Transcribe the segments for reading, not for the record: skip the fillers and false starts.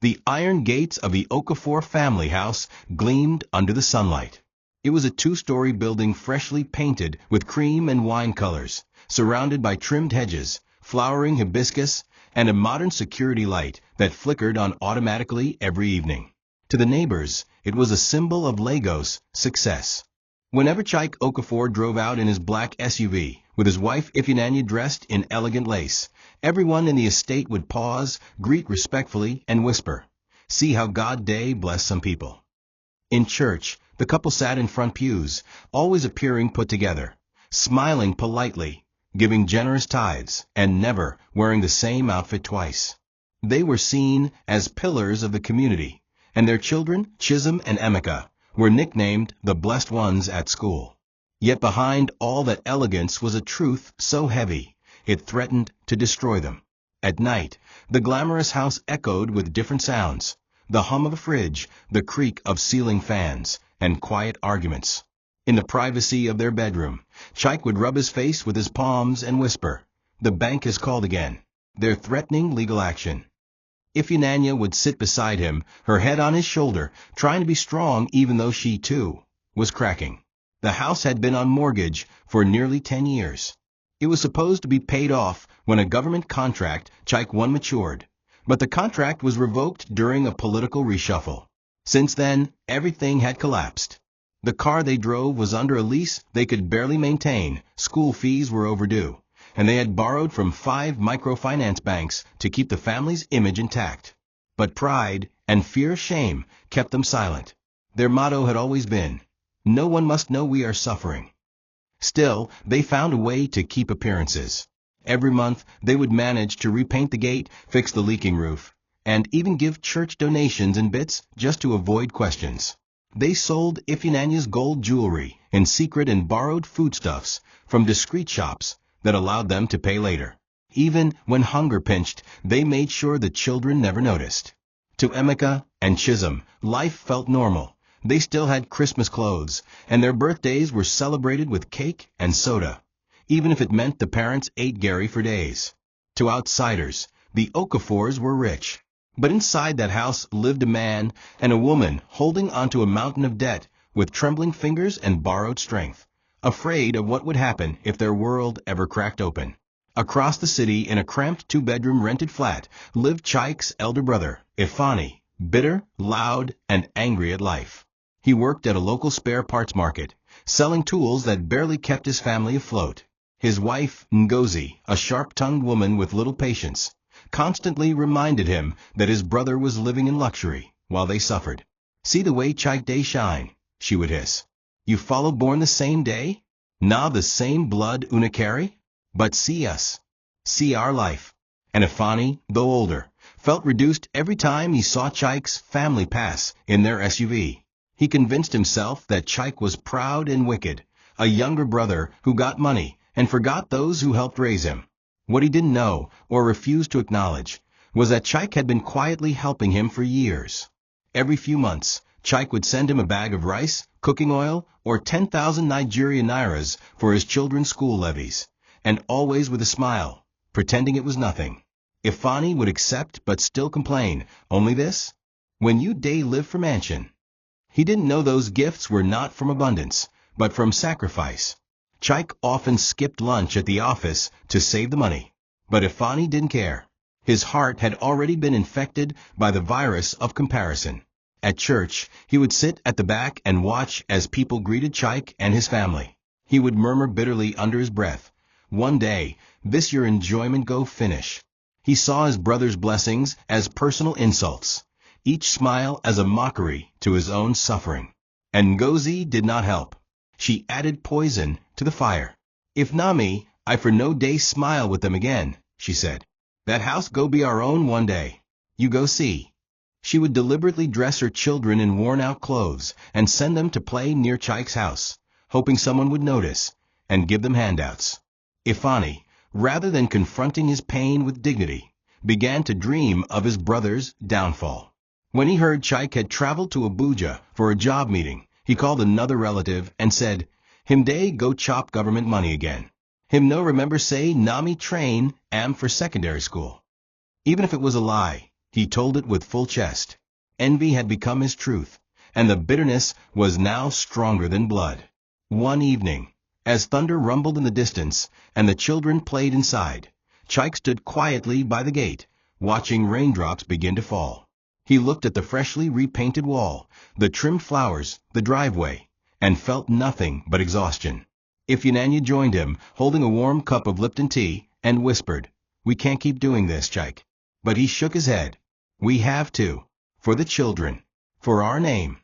The iron gates of the Okafor family house gleamed under the sunlight. It was a two-story building freshly painted with cream and wine colors, surrounded by trimmed hedges, flowering hibiscus, and a modern security light that flickered on automatically every evening. To the neighbors, it was a symbol of Lagos success. Whenever Chike Okafor drove out in his black SUV, with his wife Ifunanya dressed in elegant lace, everyone in the estate would pause, greet respectfully, and whisper, "See how God day bless some people." In church, the couple sat in front pews, always appearing put together, smiling politely, giving generous tithes, and never wearing the same outfit twice. They were seen as pillars of the community, and their children, Chisholm and Emeka, were nicknamed the blessed ones at school. Yet behind all that elegance was a truth so heavy, it threatened to destroy them. At night, the glamorous house echoed with different sounds, the hum of a fridge, the creak of ceiling fans, and quiet arguments. In the privacy of their bedroom, Chike would rub his face with his palms and whisper, "The bank has called again. They're threatening legal action." Ifunanya would sit beside him, her head on his shoulder, trying to be strong even though she, too, was cracking. The house had been on mortgage for nearly 10 years. It was supposed to be paid off when a government contract Chike won matured, but the contract was revoked during a political reshuffle. Since then, everything had collapsed. The car they drove was under a lease they could barely maintain, school fees were overdue, and they had borrowed from 5 microfinance banks to keep the family's image intact. But pride and fear of shame kept them silent. Their motto had always been, "No one must know we are suffering." Still, they found a way to keep appearances. Every month, they would manage to repaint the gate, fix the leaking roof, and even give church donations in bits just to avoid questions. They sold Ifunanya's gold jewelry in secret and borrowed foodstuffs from discreet shops that allowed them to pay later. Even when hunger pinched, they made sure the children never noticed. To Emeka and Chisholm, life felt normal. They still had Christmas clothes, and their birthdays were celebrated with cake and soda, even if it meant the parents ate Gary for days. To outsiders, the Okafors were rich. But inside that house lived a man and a woman holding onto a mountain of debt with trembling fingers and borrowed strength, afraid of what would happen if their world ever cracked open. Across the city in a cramped 2-bedroom rented flat lived Chike's elder brother, Ifani, bitter, loud, and angry at life. He worked at a local spare parts market, selling tools that barely kept his family afloat. His wife, Ngozi, a sharp-tongued woman with little patience, constantly reminded him that his brother was living in luxury while they suffered. "See the way Chike day shine," she would hiss. "You follow born the same day? Na the same blood una carry? But see us. See our life." And Ifani, though older, felt reduced every time he saw Chike's family pass in their SUV. He convinced himself that Chike was proud and wicked, a younger brother who got money and forgot those who helped raise him. What he didn't know, or refused to acknowledge, was that Chike had been quietly helping him for years. Every few months, Chike would send him a bag of rice, cooking oil, or 10,000 Nigerian nairas for his children's school levies, and always with a smile, pretending it was nothing. Ifani would accept but still complain, "Only this? When you day live for mansion." He didn't know those gifts were not from abundance, but from sacrifice. Chike often skipped lunch at the office to save the money, but Ifani didn't care. His heart had already been infected by the virus of comparison. At church, he would sit at the back and watch as people greeted Chike and his family. He would murmur bitterly under his breath, "One day, this your enjoyment go finish." He saw his brother's blessings as personal insults, each smile as a mockery to his own suffering. And Ngozi did not help. She added poison to the fire. "If Nami, I for no day smile with them again," she said. "That house go be our own one day. You go see." She would deliberately dress her children in worn-out clothes and send them to play near Chike's house, hoping someone would notice and give them handouts. Ifani, rather than confronting his pain with dignity, began to dream of his brother's downfall. When he heard Chike had traveled to Abuja for a job meeting, he called another relative and said, "Him day go chop government money again. Him no remember say Nami train am for secondary school." Even if it was a lie, He told it with full chest. Envy had become his truth, and the bitterness was now stronger than blood. One evening, as thunder rumbled in the distance and the children played inside, Chike stood quietly by the gate, watching raindrops begin to fall. He looked at the freshly repainted wall, the trimmed flowers, the driveway, and felt nothing but exhaustion. Ifyinanya joined him, holding a warm cup of Lipton tea, and whispered, "We can't keep doing this, Chike." But he shook his head. "We have to. For the children. For our name."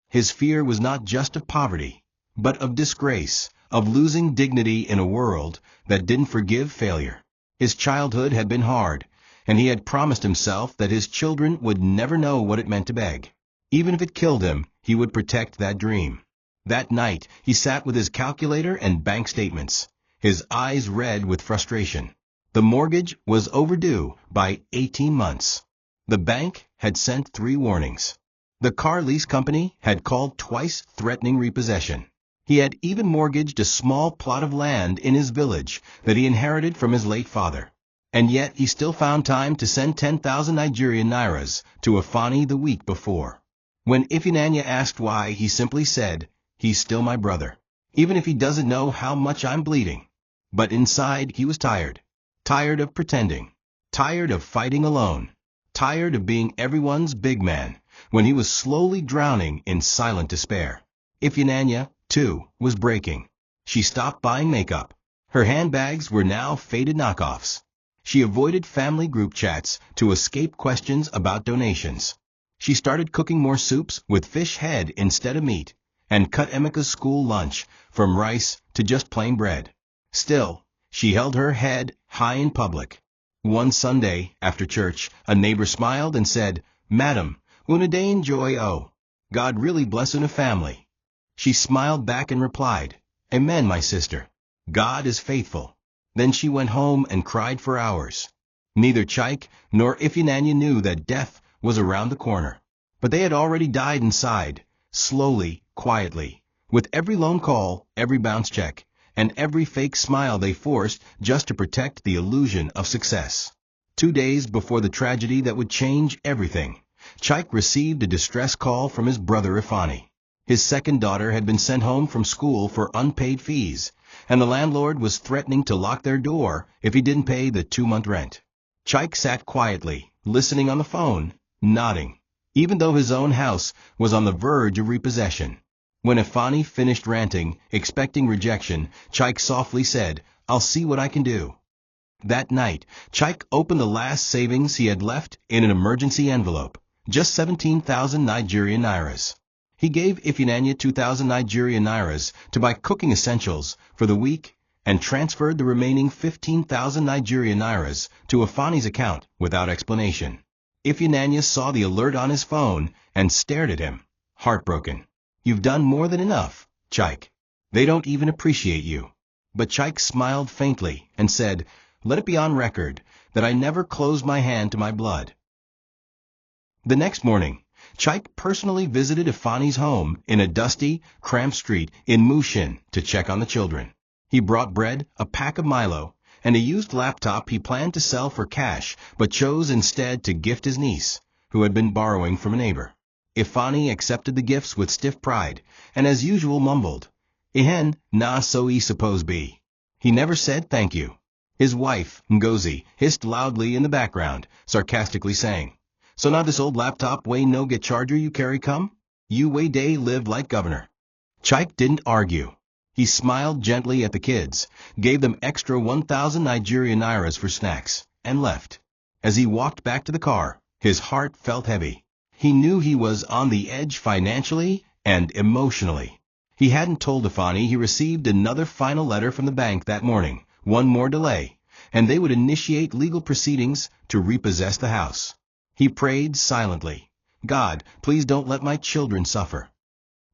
His fear was not just of poverty, but of disgrace, of losing dignity in a world that didn't forgive failure. His childhood had been hard, and he had promised himself that his children would never know what it meant to beg. Even if it killed him, he would protect that dream. That night, he sat with his calculator and bank statements, his eyes red with frustration. The mortgage was overdue by 18 months. The bank had sent 3 warnings. The car lease company had called twice threatening repossession. He had even mortgaged a small plot of land in his village that he inherited from his late father. And yet he still found time to send 10,000 Nigerian nairas to Afani the week before. When Ifyinanya asked why, he simply said, "He's still my brother, even if he doesn't know how much I'm bleeding." But inside he was tired. Tired of pretending. Tired of fighting alone. Tired of being everyone's big man, when he was slowly drowning in silent despair. Ifyinanya, too, was breaking. She stopped buying makeup. Her handbags were now faded knockoffs. She avoided family group chats to escape questions about donations. She started cooking more soups with fish head instead of meat, and cut Emeka's school lunch from rice to just plain bread. Still, she held her head high in public. One Sunday, after church, a neighbor smiled and said, "Madam, una day enjoy o. God really bless una family." She smiled back and replied, "Amen, my sister. God is faithful." Then she went home and cried for hours. Neither Chike nor Ifyinanya knew that death was around the corner. But they had already died inside, slowly, quietly, with every lone call, every bounce check, and every fake smile they forced just to protect the illusion of success. 2 days before the tragedy that would change everything, Chike received a distress call from his brother Ifani. His second daughter had been sent home from school for unpaid fees, and the landlord was threatening to lock their door if he didn't pay the 2-month rent. Chike sat quietly, listening on the phone, nodding, even though his own house was on the verge of repossession. When Ifani finished ranting, expecting rejection, Chike softly said, "I'll see what I can do." That night, Chike opened the last savings he had left in an emergency envelope, just 17,000 Nigerian nairas. He gave Ifyinanya 2,000 Nigerian nairas to buy cooking essentials for the week and transferred the remaining 15,000 Nigerian nairas to Afani's account without explanation. Ifyinanya saw the alert on his phone and stared at him, heartbroken. "You've done more than enough, Chike. They don't even appreciate you." But Chike smiled faintly and said, "Let it be on record that I never closed my hand to my blood." The next morning, Chike personally visited Ifani's home in a dusty, cramped street in Mushin to check on the children. He brought bread, a pack of Milo, and a used laptop he planned to sell for cash, but chose instead to gift his niece, who had been borrowing from a neighbor. Ifani accepted the gifts with stiff pride, and as usual mumbled, "Ihen na so I suppose be." He never said thank you. His wife, Ngozi, hissed loudly in the background, sarcastically saying, "So now this old laptop way no get charger you carry come? You way day live like governor." Chike didn't argue. He smiled gently at the kids, gave them extra 1,000 Nigerian nairas for snacks, and left. As he walked back to the car, his heart felt heavy. He knew he was on the edge financially and emotionally. He hadn't told Ifani he received another final letter from the bank that morning, one more delay, and they would initiate legal proceedings to repossess the house. He prayed silently, "God, please don't let my children suffer."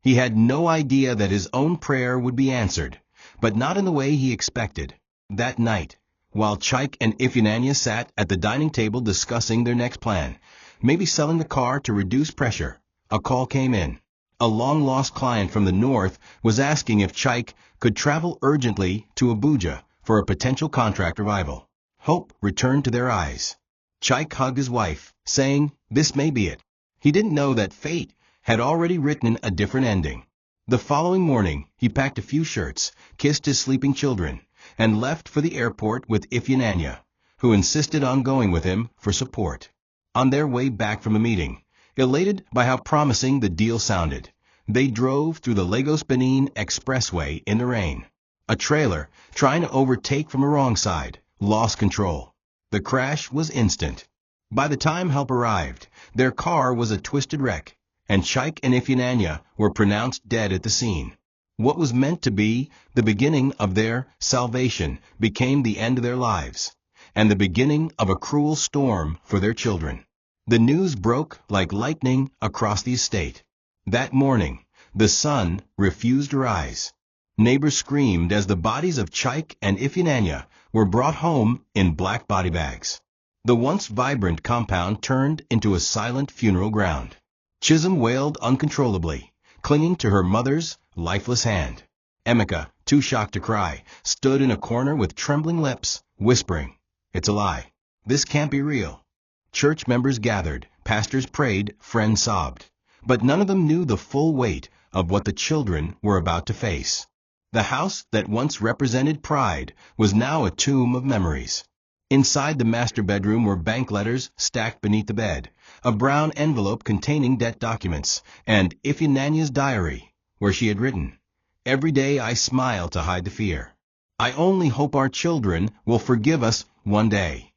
He had no idea that his own prayer would be answered, but not in the way he expected. That night, while Chike and Ifyinanya sat at the dining table discussing their next plan, maybe selling the car to reduce pressure, a call came in. A long-lost client from the north was asking if Chike could travel urgently to Abuja for a potential contract revival. Hope returned to their eyes. Chike hugged his wife, saying, "This may be it." He didn't know that fate had already written a different ending. The following morning, he packed a few shirts, kissed his sleeping children, and left for the airport with Ifeanyi, who insisted on going with him for support. On their way back from a meeting, elated by how promising the deal sounded, they drove through the Lagos-Benin Expressway in the rain. A trailer, trying to overtake from a wrong side, lost control. The crash was instant. By the time help arrived, their car was a twisted wreck, and Chike and Ifeanyi were pronounced dead at the scene. What was meant to be the beginning of their salvation became the end of their lives, and the beginning of a cruel storm for their children. The news broke like lightning across the estate. That morning, the sun refused to rise. Neighbors screamed as the bodies of Chike and Ifeanyi were brought home in black body bags. The once vibrant compound turned into a silent funeral ground. Chisholm wailed uncontrollably, clinging to her mother's lifeless hand. Emeka, too shocked to cry, stood in a corner with trembling lips, whispering, "It's a lie. This can't be real." Church members gathered, pastors prayed, friends sobbed. But none of them knew the full weight of what the children were about to face. The house that once represented pride was now a tomb of memories. Inside the master bedroom were bank letters stacked beneath the bed, a brown envelope containing debt documents, and Ifeanyi's diary, where she had written, "Every day I smile to hide the fear. I only hope our children will forgive us one day."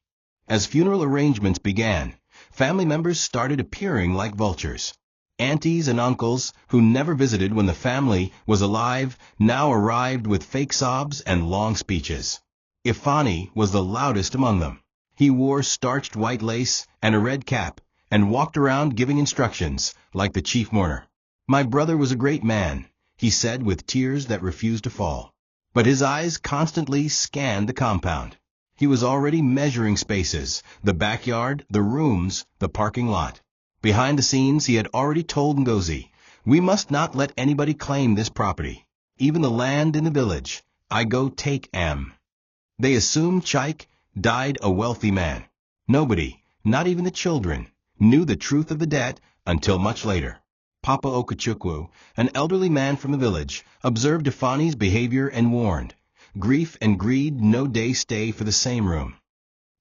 As funeral arrangements began, family members started appearing like vultures. Aunties and uncles, who never visited when the family was alive, now arrived with fake sobs and long speeches. Ifeanyi was the loudest among them. He wore starched white lace and a red cap, and walked around giving instructions, like the chief mourner. "My brother was a great man," he said with tears that refused to fall. But his eyes constantly scanned the compound. He was already measuring spaces, the backyard, the rooms, the parking lot. Behind the scenes, he had already told Ngozi, "We must not let anybody claim this property. Even the land in the village. I go take am." They assumed Chike died a wealthy man. Nobody, not even the children, knew the truth of the debt until much later. Papa Okechukwu, an elderly man from the village, observed Ifeanyi's behavior and warned, "Grief and greed no day stay for the same room."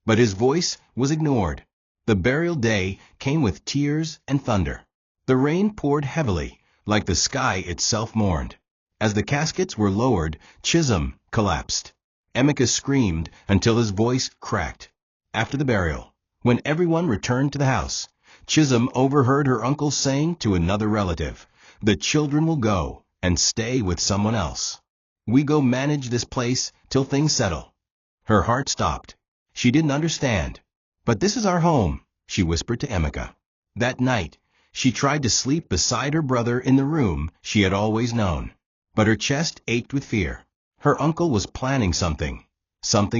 But his voice was ignored. The burial day came with tears and thunder. The rain poured heavily, like the sky itself mourned. As the caskets were lowered, Chisholm collapsed. Emeka screamed until his voice cracked. After the burial, when everyone returned to the house, Chisholm overheard her uncle saying to another relative, "The children will go and stay with someone else. We go manage this place till things settle." Her heart stopped. She didn't understand. "But this is our home," she whispered to Emeka. That night, she tried to sleep beside her brother in the room she had always known. But her chest ached with fear. Her uncle was planning something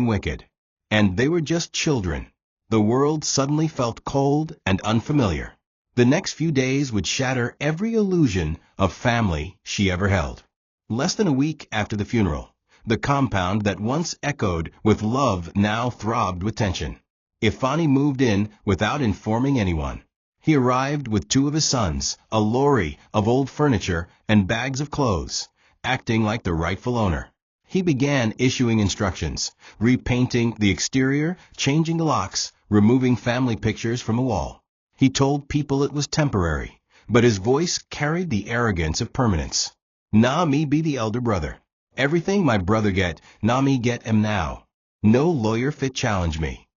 wicked. And they were just children. The world suddenly felt cold and unfamiliar. The next few days would shatter every illusion of family she ever held. Less than a week after the funeral, the compound that once echoed with love now throbbed with tension. Ifeanyi moved in without informing anyone. He arrived with two of his sons, a lorry of old furniture, and bags of clothes, acting like the rightful owner. He began issuing instructions, repainting the exterior, changing the locks, removing family pictures from a wall. He told people it was temporary, but his voice carried the arrogance of permanence. "Na me be the elder brother. Everything my brother get, na me get am now. No lawyer fit challenge me."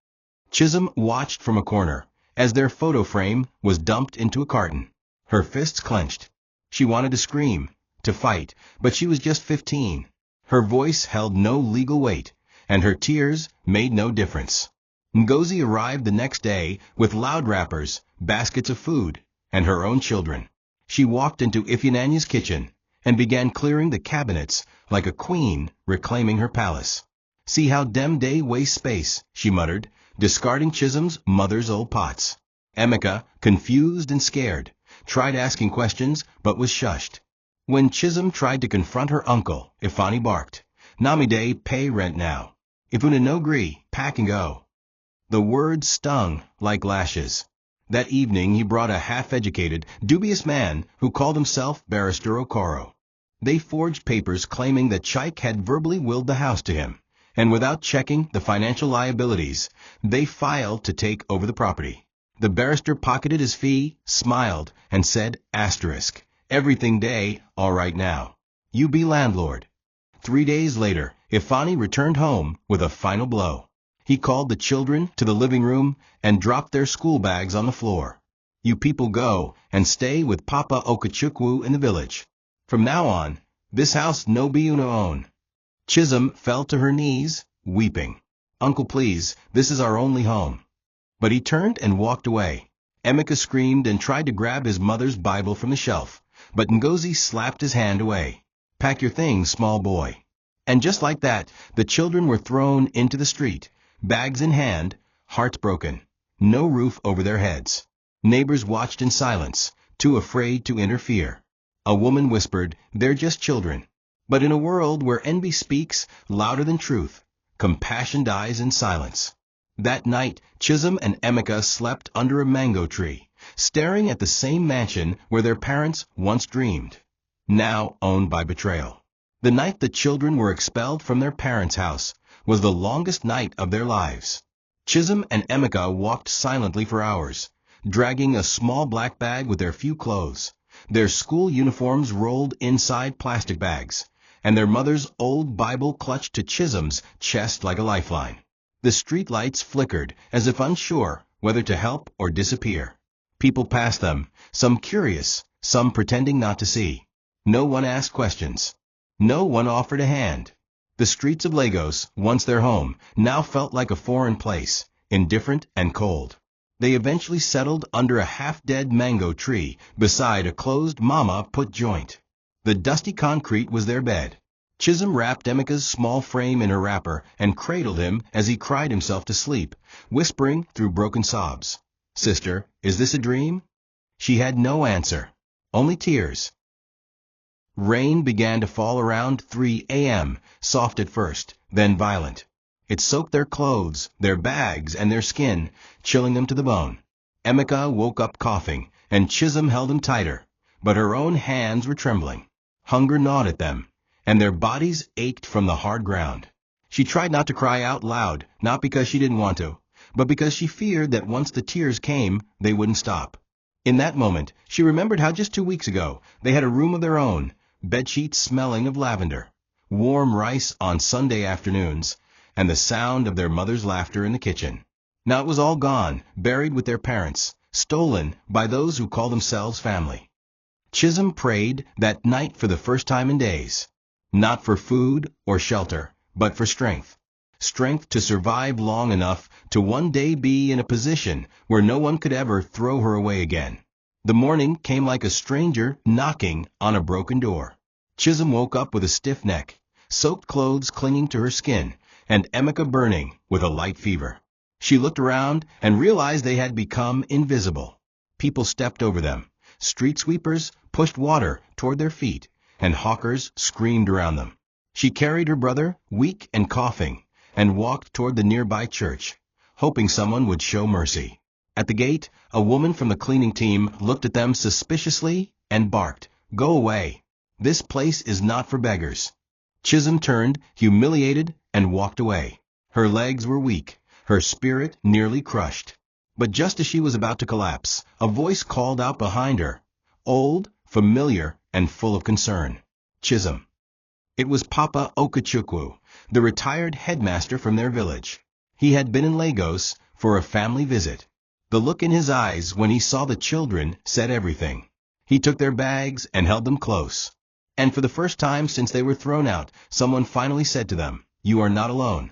Chisholm watched from a corner as their photo frame was dumped into a carton. Her fists clenched. She wanted to scream, to fight, but she was just 15. Her voice held no legal weight, and her tears made no difference. Ngozi arrived the next day with loud wrappers, baskets of food, and her own children. She walked into Ifeanyi's kitchen and began clearing the cabinets like a queen reclaiming her palace. "See how dem day waste space," she muttered, discarding Chisholm's mother's old pots. Emeka, confused and scared, tried asking questions but was shushed. When Chisholm tried to confront her uncle, Ifeanyi barked, "Namide pay rent now. If una no gree, pack and go." The words stung like lashes. That evening he brought a half-educated, dubious man who called himself Barrister Okoro. They forged papers claiming that Chike had verbally willed the house to him, and without checking the financial liabilities, they filed to take over the property. The barrister pocketed his fee, smiled, and said, asterisk, everything day, all right now. You be landlord. 3 days later, Ifani returned home with a final blow. He called the children to the living room and dropped their school bags on the floor. You people go and stay with Papa Okachukwu in the village. From now on, this house no be una own. Chisholm fell to her knees, weeping. Uncle, please, this is our only home. But he turned and walked away. Emeka screamed and tried to grab his mother's Bible from the shelf, but Ngozi slapped his hand away. Pack your things, small boy. And just like that, the children were thrown into the street, bags in hand, hearts broken, no roof over their heads. Neighbors watched in silence, too afraid to interfere. A woman whispered, they're just children. But in a world where envy speaks louder than truth, compassion dies in silence. That night, Chisholm and Emeka slept under a mango tree, staring at the same mansion where their parents once dreamed, now owned by Betrayal. The night the children were expelled from their parents' house was the longest night of their lives. Chisholm and Emeka walked silently for hours, dragging a small black bag with their few clothes, their school uniforms rolled inside plastic bags, and their mother's old Bible clutched to Chisholm's chest like a lifeline. The street lights flickered as if unsure whether to help or disappear. People passed them, some curious, some pretending not to see. No one asked questions. No one offered a hand. The streets of Lagos, once their home, now felt like a foreign place, indifferent and cold. They eventually settled under a half-dead mango tree beside a closed mama-put joint. The dusty concrete was their bed. Chisholm wrapped Emeka's small frame in her wrapper and cradled him as he cried himself to sleep, whispering through broken sobs, "Sister, is this a dream?" She had no answer, only tears. Rain began to fall around 3 a.m., soft at first, then violent. It soaked their clothes, their bags, and their skin, chilling them to the bone. Emeka woke up coughing, and Chisholm held him tighter, but her own hands were trembling. Hunger gnawed at them, and their bodies ached from the hard ground. She tried not to cry out loud, not because she didn't want to, but because she feared that once the tears came, they wouldn't stop. In that moment, she remembered how just 2 weeks ago they had a room of their own, bedsheets smelling of lavender, warm rice on Sunday afternoons, and the sound of their mother's laughter in the kitchen. Now it was all gone, buried with their parents, stolen by those who call themselves family. Chisholm prayed that night for the first time in days, not for food or shelter, but for strength. Strength to survive long enough to one day be in a position where no one could ever throw her away again. The morning came like a stranger knocking on a broken door. Chisholm woke up with a stiff neck, soaked clothes clinging to her skin, and Emeka burning with a light fever. She looked around and realized they had become invisible. People stepped over them. Street sweepers pushed water toward their feet, and hawkers screamed around them. She carried her brother, weak and coughing, and walked toward the nearby church, hoping someone would show mercy. At the gate, a woman from the cleaning team looked at them suspiciously and barked, "Go away. This place is not for beggars." Chisholm turned, humiliated, and walked away. Her legs were weak, her spirit nearly crushed. But just as she was about to collapse, a voice called out behind her, old, familiar, and full of concern. "Chisholm." It was Papa Okachukwu, the retired headmaster from their village. He had been in Lagos for a family visit. The look in his eyes when he saw the children said everything. He took their bags and held them close. And for the first time since they were thrown out, someone finally said to them, "You are not alone."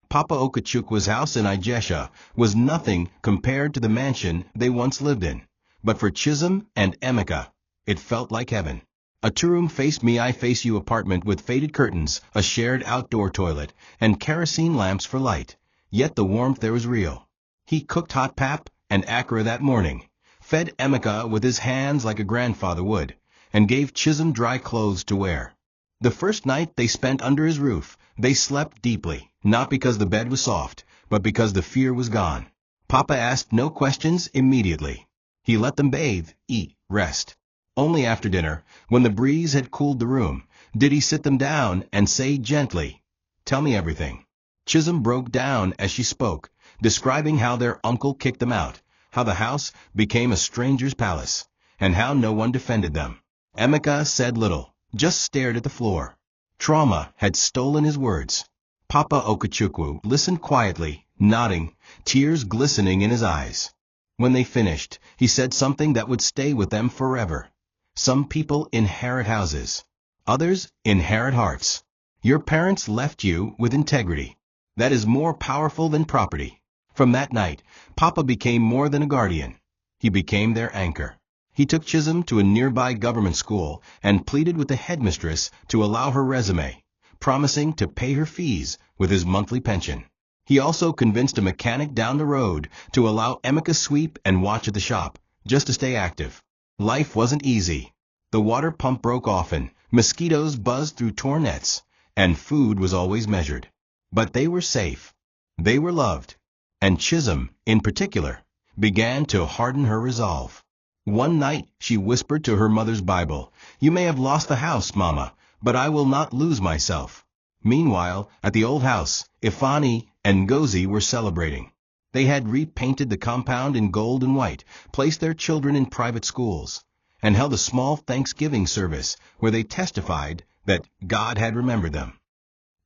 Papa Okachukwu's house in Ijesha was nothing compared to the mansion they once lived in. But for Chisholm and Emeka, it felt like heaven. A two-room face-me-I-face-you apartment with faded curtains, a shared outdoor toilet, and kerosene lamps for light. Yet the warmth there was real. He cooked hot pap and akra that morning, fed Emeka with his hands like a grandfather would, and gave Chisholm dry clothes to wear. The first night they spent under his roof, they slept deeply, not because the bed was soft, but because the fear was gone. Papa asked no questions immediately. He let them bathe, eat, rest. Only after dinner, when the breeze had cooled the room, did he sit them down and say gently, "Tell me everything." Chisholm broke down as she spoke, describing how their uncle kicked them out, how the house became a stranger's palace, and how no one defended them. Emeka said little, just stared at the floor. Trauma had stolen his words. Papa Okechukwu listened quietly, nodding, tears glistening in his eyes. When they finished, he said something that would stay with them forever. Some people inherit houses. Others inherit hearts. Your parents left you with integrity. That is more powerful than property. From that night, Papa became more than a guardian. He became their anchor. He took Chisholm to a nearby government school and pleaded with the headmistress to allow her resume, promising to pay her fees with his monthly pension. He also convinced a mechanic down the road to allow Emeka sweep and watch at the shop, just to stay active. Life wasn't easy. The water pump broke often, mosquitoes buzzed through torn nets, and food was always measured. But they were safe. They were loved. And Chisholm, in particular, began to harden her resolve. One night she whispered to her mother's Bible, "You may have lost the house, Mama, but I will not lose myself." Meanwhile, at the old house, Ifeanyi and Ngozi were celebrating. They had repainted the compound in gold and white, placed their children in private schools, and held a small Thanksgiving service where they testified that God had remembered them.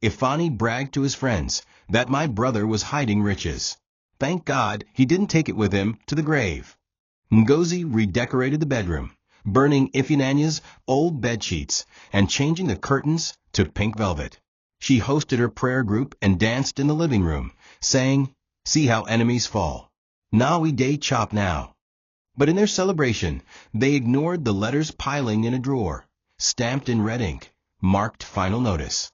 Ifeanyi bragged to his friends that my brother was hiding riches. Thank God he didn't take it with him to the grave. Ngozi redecorated the bedroom, burning Ifeanyi's old bedsheets and changing the curtains to pink velvet. She hosted her prayer group and danced in the living room, saying, "See how enemies fall. Now we day chop now." But in their celebration, they ignored the letters piling in a drawer, stamped in red ink, marked final notice.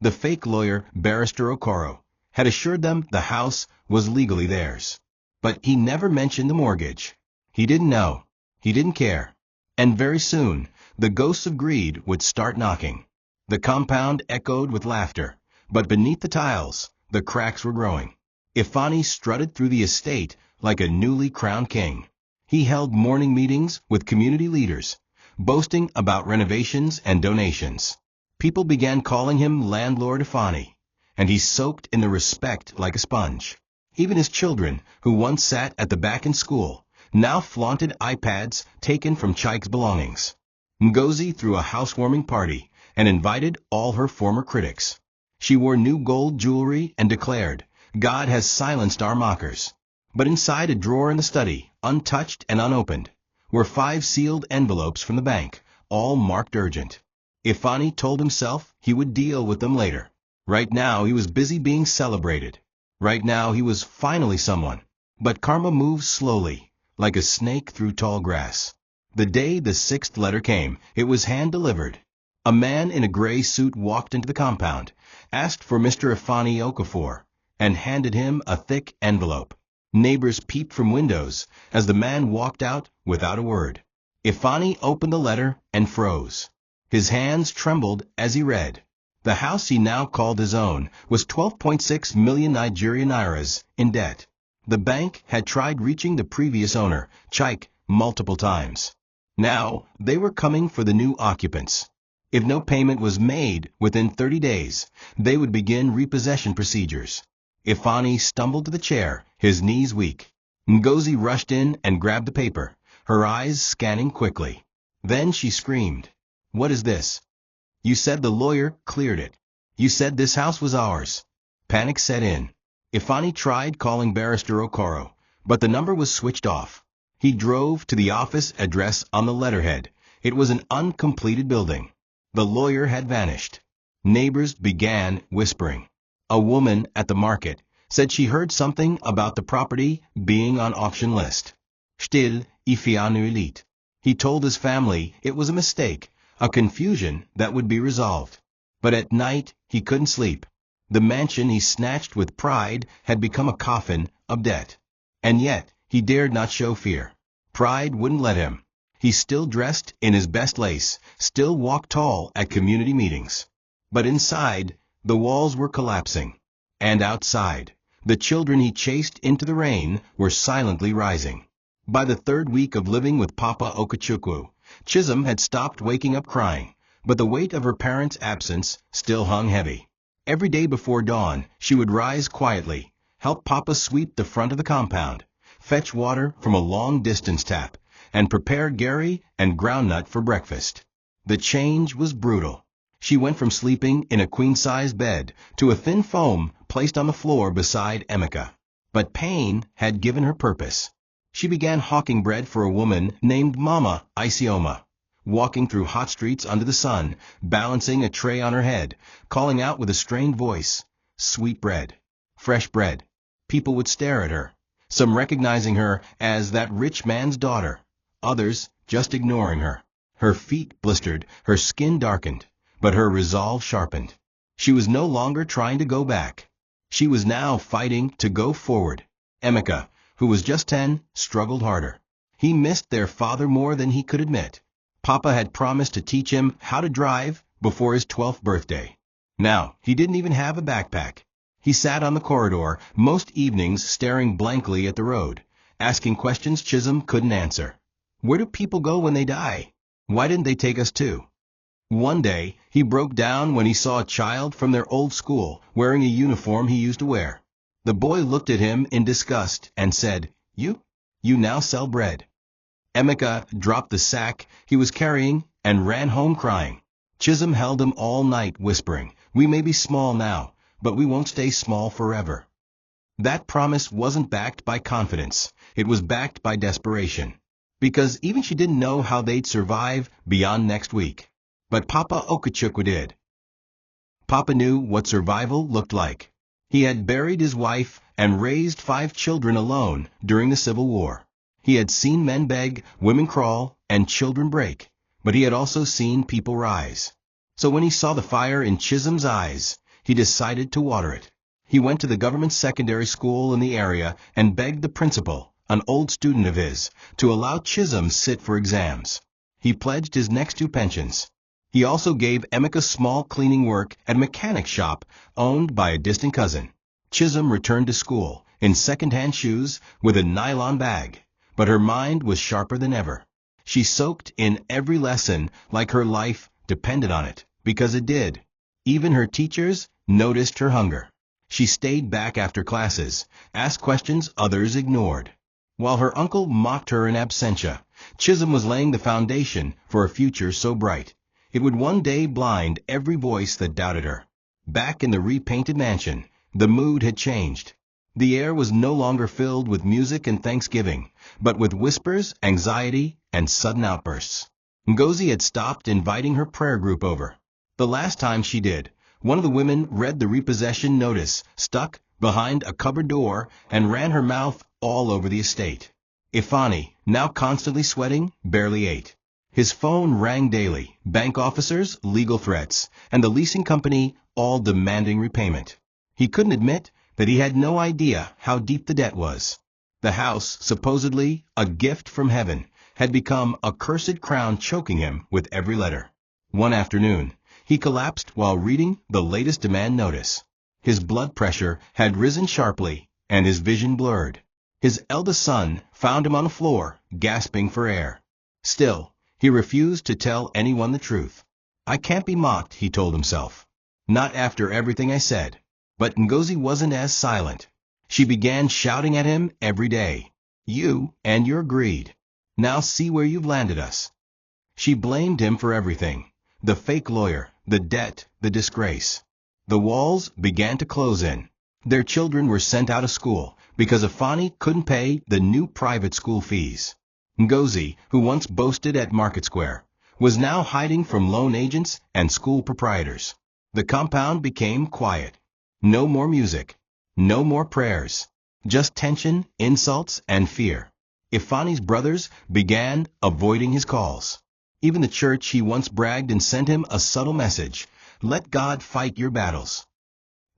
The fake lawyer, Barrister Okoro, had assured them the house was legally theirs. But he never mentioned the mortgage. He didn't know. He didn't care. And very soon, the ghosts of greed would start knocking. The compound echoed with laughter, but beneath the tiles, the cracks were growing. Ifeanyi strutted through the estate like a newly crowned king. He held morning meetings with community leaders, boasting about renovations and donations. People began calling him Landlord Ifeanyi, and he soaked in the respect like a sponge. Even his children, who once sat at the back in school, now flaunted iPads taken from Chike's belongings. Ngozi threw a housewarming party and invited all her former critics. She wore new gold jewelry and declared, "God has silenced our mockers." But inside a drawer in the study, untouched and unopened, were 5 sealed envelopes from the bank, all marked urgent. Ifeanyi told himself he would deal with them later. Right now he was busy being celebrated. Right now he was finally someone. But karma moves slowly, like a snake through tall grass. The day the 6th letter came, it was hand-delivered. A man in a gray suit walked into the compound, asked for Mr. Ifeanyi Okafor, and handed him a thick envelope. Neighbors peeped from windows as the man walked out without a word. Ifeanyi opened the letter and froze. His hands trembled as he read. The house he now called his own was 12.6 million Nigerian nairas in debt. The bank had tried reaching the previous owner, Chike, multiple times. Now they were coming for the new occupants. If no payment was made within 30 days, they would begin repossession procedures. Ifeanyi stumbled to the chair, his knees weak. Ngozi rushed in and grabbed the paper, her eyes scanning quickly. Then she screamed, "What is this? You said the lawyer cleared it. You said this house was ours." Panic set in. Ifeanyi tried calling Barrister Okoro, but the number was switched off. He drove to the office address on the letterhead. It was an uncompleted building. The lawyer had vanished. Neighbors began whispering. A woman at the market said she heard something about the property being on auction list. Still Ifeanyi Elite. He told his family it was a mistake, a confusion that would be resolved. But at night he couldn't sleep. The mansion he snatched with pride had become a coffin of debt. And yet he dared not show fear. Pride wouldn't let him. He still dressed in his best lace, still walked tall at community meetings. But inside, the walls were collapsing. And outside, The children he chased into the rain were silently rising. By the third week of living with Papa Okechukwu, Chisholm had stopped waking up crying, but the weight of her parents' absence still hung heavy. Every day before dawn, she would rise quietly, help Papa sweep the front of the compound, fetch water from a long-distance tap, and prepare Gary and groundnut for breakfast. The change was brutal. She went from sleeping in a queen-size bed to a thin foam placed on the floor beside Emeka. But pain had given her purpose. She began hawking bread for a woman named Mama Isioma, walking through hot streets under the sun, balancing a tray on her head, calling out with a strained voice, "Sweet bread, fresh bread." People would stare at her, some recognizing her as that rich man's daughter, others just ignoring her. Her feet blistered, her skin darkened, but her resolve sharpened. She was no longer trying to go back. She was now fighting to go forward. Emeka, who was just 10, struggled harder. He missed their father more than he could admit. Papa had promised to teach him how to drive before his 12th birthday. Now, he didn't even have a backpack. He sat on the corridor most evenings staring blankly at the road, asking questions Chisholm couldn't answer. Where do people go when they die? Why didn't they take us too? One day, he broke down when he saw a child from their old school wearing a uniform he used to wear. The boy looked at him in disgust and said, You now sell bread." Emeka dropped the sack he was carrying and ran home crying. Chisholm held him all night, whispering, "We may be small now, but we won't stay small forever." That promise wasn't backed by confidence. It was backed by desperation. Because even she didn't know how they'd survive beyond next week. But Papa Okechukwu did. Papa knew what survival looked like. He had buried his wife and raised 5 children alone during the Civil War. He had seen men beg, women crawl, and children break, but he had also seen people rise. So when he saw the fire in Chisholm's eyes, he decided to water it. He went to the government secondary school in the area and begged the principal, an old student of his, to allow Chisholm sit for exams. He pledged his next 2 pensions. He also gave Emeka small cleaning work at a mechanic shop owned by a distant cousin. Chisholm returned to school in second-hand shoes with a nylon bag, but her mind was sharper than ever. She soaked in every lesson like her life depended on it, because it did. Even her teachers noticed her hunger. She stayed back after classes, asked questions others ignored. While her uncle mocked her in absentia, Chisholm was laying the foundation for a future so bright it would one day blind every voice that doubted her. Back in the repainted mansion, the mood had changed. The air was no longer filled with music and thanksgiving, but with whispers, anxiety, and sudden outbursts. Ngozi had stopped inviting her prayer group over. The last time she did, one of the women read the repossession notice stuck behind a cupboard door and ran her mouth all over the estate. Ifani, now constantly sweating, barely ate. His phone rang daily, bank officers, legal threats, and the leasing company all demanding repayment. He couldn't admit that he had no idea how deep the debt was. The house, supposedly a gift from heaven, had become a cursed crown choking him with every letter. One afternoon, he collapsed while reading the latest demand notice. His blood pressure had risen sharply, and his vision blurred. His eldest son found him on the floor, gasping for air. Still, he refused to tell anyone the truth. "I can't be mocked," he told himself. "Not after everything I said." But Ngozi wasn't as silent. She began shouting at him every day. "You and your greed. Now see where you've landed us." She blamed him for everything. The fake lawyer, the debt, the disgrace. The walls began to close in. Their children were sent out of school because Ifani couldn't pay the new private school fees. Ngozi, who once boasted at Market Square, was now hiding from loan agents and school proprietors. The compound became quiet. No more music. No more prayers. Just tension, insults, and fear. Ifani's brothers began avoiding his calls. Even the church he once bragged and sent him a subtle message, "Let God fight your battles."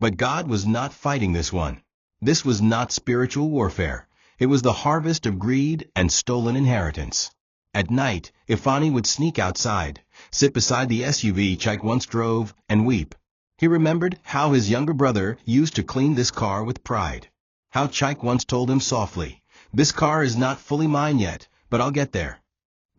But God was not fighting this one. This was not spiritual warfare. It was the harvest of greed and stolen inheritance. At night, Ifani would sneak outside, sit beside the SUV Chike once drove, and weep. He remembered how his younger brother used to clean this car with pride. How Chike once told him softly, "This car is not fully mine yet, but I'll get there."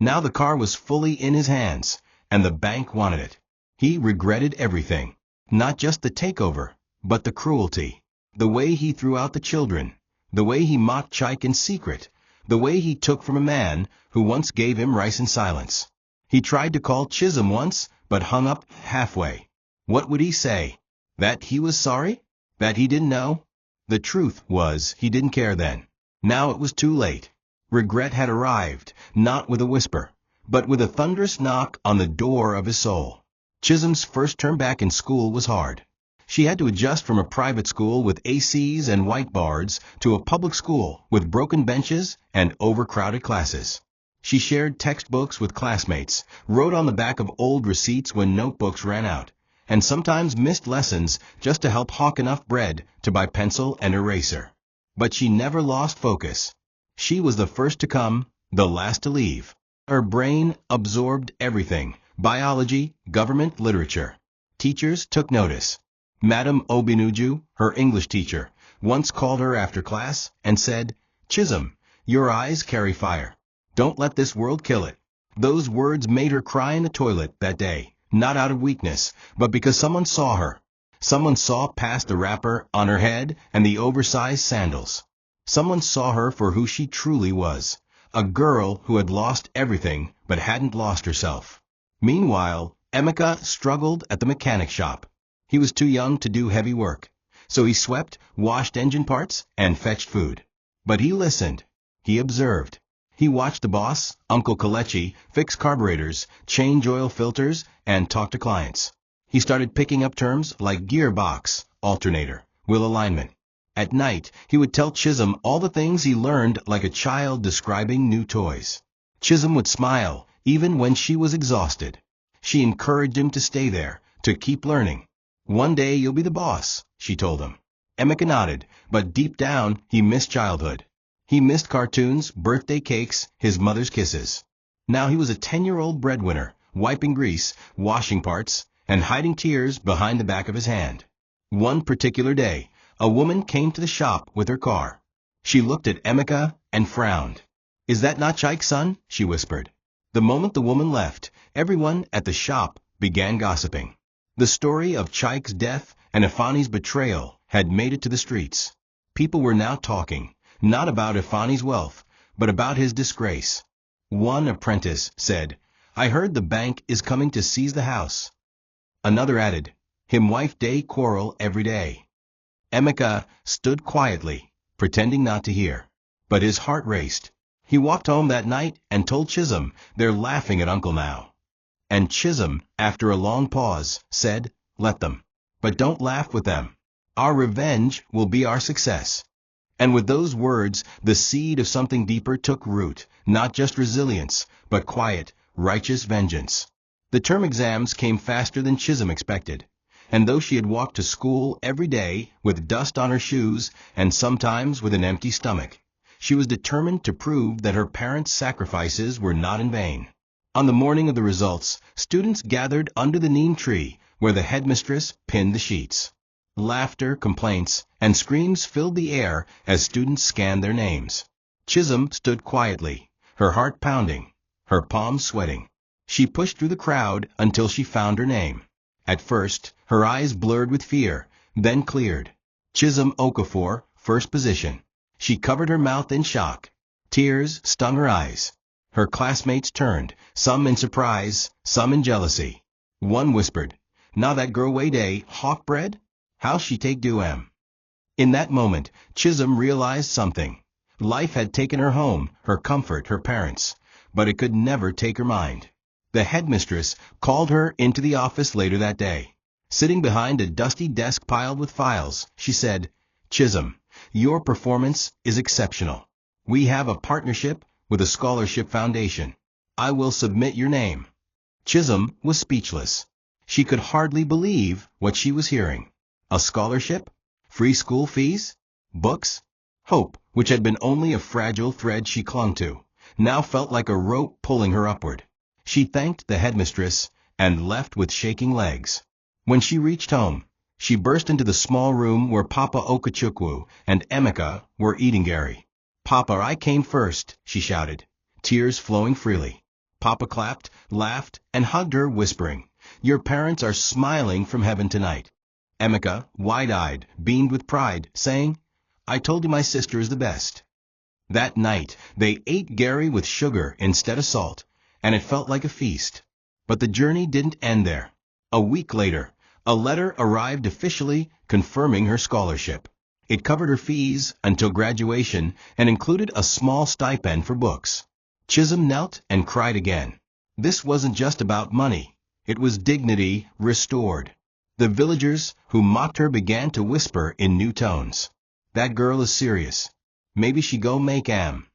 Now the car was fully in his hands, and the bank wanted it. He regretted everything. Not just the takeover, but the cruelty. The way he threw out the children. The way he mocked Chike in secret. The way he took from a man who once gave him rice in silence. He tried to call Chisholm once, but hung up halfway. What would he say? That he was sorry? That he didn't know? The truth was, he didn't care then. Now it was too late. Regret had arrived, not with a whisper, but with a thunderous knock on the door of his soul. Chisholm's first term back in school was hard. She had to adjust from a private school with ACs and whiteboards to a public school with broken benches and overcrowded classes. She shared textbooks with classmates, wrote on the back of old receipts when notebooks ran out, and sometimes missed lessons just to help hawk enough bread to buy pencil and eraser. But she never lost focus. She was the first to come, the last to leave. Her brain absorbed everything: biology, government, literature. Teachers took notice. Madam Obinuju, her English teacher, once called her after class and said, "Chisholm, your eyes carry fire. Don't let this world kill it." Those words made her cry in the toilet that day, not out of weakness, but because someone saw her. Someone saw past the wrapper on her head and the oversized sandals. Someone saw her for who she truly was, a girl who had lost everything but hadn't lost herself. Meanwhile, Emeka struggled at the mechanic shop. He was too young to do heavy work, so he swept, washed engine parts, and fetched food. But he listened. He observed. He watched the boss, Uncle Kalechi, fix carburetors, change oil filters, and talk to clients. He started picking up terms like gearbox, alternator, wheel alignment. At night, he would tell Chisholm all the things he learned like a child describing new toys. Chisholm would smile, even when she was exhausted. She encouraged him to stay there, to keep learning. "One day you'll be the boss," she told him. Emeka nodded, but deep down he missed childhood. He missed cartoons, birthday cakes, his mother's kisses. Now he was a 10-year-old breadwinner, wiping grease, washing parts, and hiding tears behind the back of his hand. One particular day, a woman came to the shop with her car. She looked at Emeka and frowned. "Is that not Chike's son?" she whispered. The moment the woman left, everyone at the shop began gossiping. The story of Chike's death and Ifani's betrayal had made it to the streets. People were now talking, not about Ifani's wealth, but about his disgrace. One apprentice said, "I heard the bank is coming to seize the house." Another added, "Him wife day quarrel every day." Emeka stood quietly, pretending not to hear. But his heart raced. He walked home that night and told Chisholm, "They're laughing at Uncle now." And Chisholm, after a long pause, said, "Let them. But don't laugh with them. Our revenge will be our success." And with those words, the seed of something deeper took root, not just resilience, but quiet, righteous vengeance. The term exams came faster than Chisholm expected. And though she had walked to school every day with dust on her shoes and sometimes with an empty stomach, she was determined to prove that her parents' sacrifices were not in vain. On the morning of the results, students gathered under the neem tree where the headmistress pinned the sheets. Laughter, complaints, and screams filled the air as students scanned their names. Chisholm stood quietly, her heart pounding, her palms sweating. She pushed through the crowd until she found her name. At first, her eyes blurred with fear, then cleared. Chisholm Okafor, first position. She covered her mouth in shock. Tears stung her eyes. Her classmates turned, some in surprise, some in jealousy. One whispered, "Now that girl Wayday hawk bread? How'll she take do?" In that moment, Chisholm realized something. Life had taken her home, her comfort, her parents, but it could never take her mind. The headmistress called her into the office later that day. Sitting behind a dusty desk piled with files, she said, "Chisholm, your performance is exceptional. We have a partnership with a scholarship foundation. I will submit your name." Chisholm was speechless. She could hardly believe what she was hearing. A scholarship? Free school fees? Books? Hope, which had been only a fragile thread she clung to, now felt like a rope pulling her upward. She thanked the headmistress and left with shaking legs. When she reached home, She burst into the small room where Papa Okachukwu and Emeka were eating Gary. "Papa, I came first," she shouted, tears flowing freely. Papa clapped, laughed, and hugged her, whispering, "Your parents are smiling from heaven tonight." Emeka, wide-eyed, beamed with pride, saying, "I told you my sister is the best." That night, they ate Gary with sugar instead of salt, and it felt like a feast. But the journey didn't end there. A week later, a letter arrived officially confirming her scholarship. It covered her fees until graduation and included a small stipend for books. Chisholm knelt and cried again. This wasn't just about money. It was dignity restored. The villagers who mocked her began to whisper in new tones, "That girl is serious. Maybe she go make am."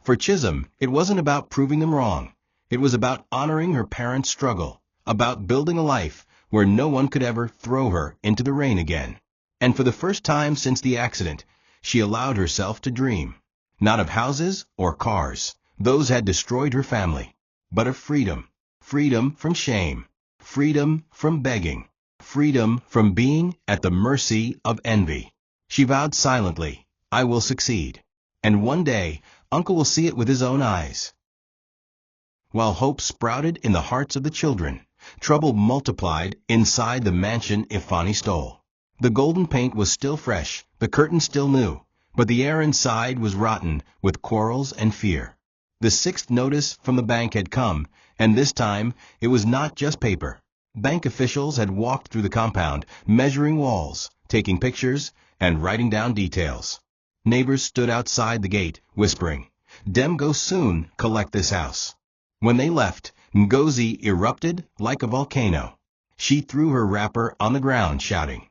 For Chisholm, it wasn't about proving them wrong. It was about honoring her parents' struggle, about building a life where no one could ever throw her into the rain again. And for the first time since the accident, she allowed herself to dream. Not of houses or cars. Those had destroyed her family. But of freedom. Freedom from shame. Freedom from begging. Freedom from being at the mercy of envy. She vowed silently, "I will succeed. And one day, Uncle will see it with his own eyes." While hope sprouted in the hearts of the children, trouble multiplied inside the mansion Ifani stole. The golden paint was still fresh, the curtains still new, but the air inside was rotten with quarrels and fear. The sixth notice from the bank had come, and this time it was not just paper. Bank officials had walked through the compound, measuring walls, taking pictures, and writing down details. Neighbors stood outside the gate, whispering, "Dem go soon collect this house." When they left, Ngozi erupted like a volcano. She threw her wrapper on the ground, shouting,